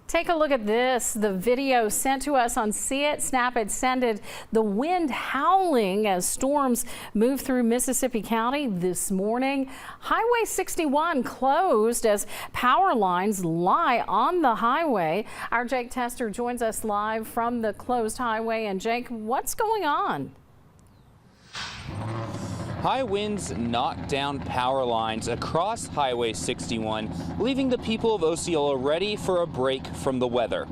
Take a look at this. The video sent to us on See It, Snap It, Send It. The wind howling as storms move through Mississippi County this morning. Highway 61 closed as power lines lie on the highway. Our Jake Tester joins us live from the closed highway. And Jake, what's going on? High winds knocked down power lines across Highway 61, leaving the people of Osceola ready for a break from the weather.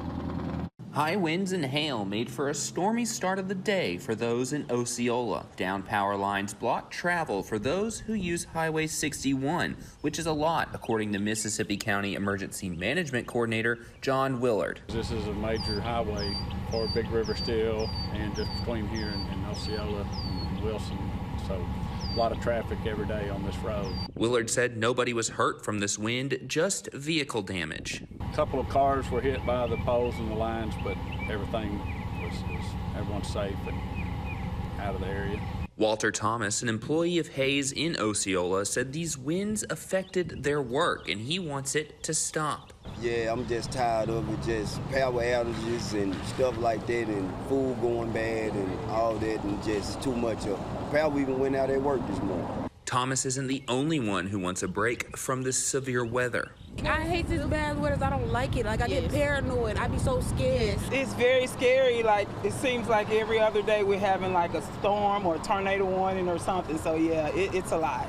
High winds and hail made for a stormy start of the day for those in Osceola. Down power lines blocked travel for those who use Highway 61, which is a lot, according to Mississippi County Emergency Management Coordinator John Willard. This is a major highway for Big River still, and just between here and Osceola and Wilson, so a lot of traffic every day on this road. Willard said nobody was hurt from this wind, just vehicle damage. A couple of cars were hit by the poles and the lines, but everyone's safe and out of the area. Walter Thomas, an employee of Hayes in Osceola, said these winds affected their work and he wants it to stop. Yeah, I'm just tired of it, just power outages and stuff like that, and food going bad and all that, and just too much of it. Power even went out at work this morning. Thomas isn't the only one who wants a break from this severe weather. I hate this bad weather. I don't like it. Like, I get paranoid. I be so scared. It's very scary. Like, it seems like every other day we're having like a storm or a tornado warning or something. So yeah, it's a lot.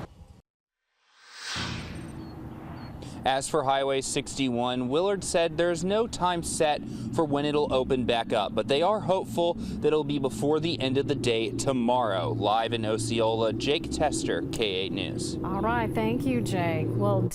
As for Highway 61, Willard said there's no time set for when it'll open back up, but they are hopeful that it'll be before the end of the day tomorrow. Live in Osceola, Jake Tester, K8 News. All right, thank you, Jake. Well.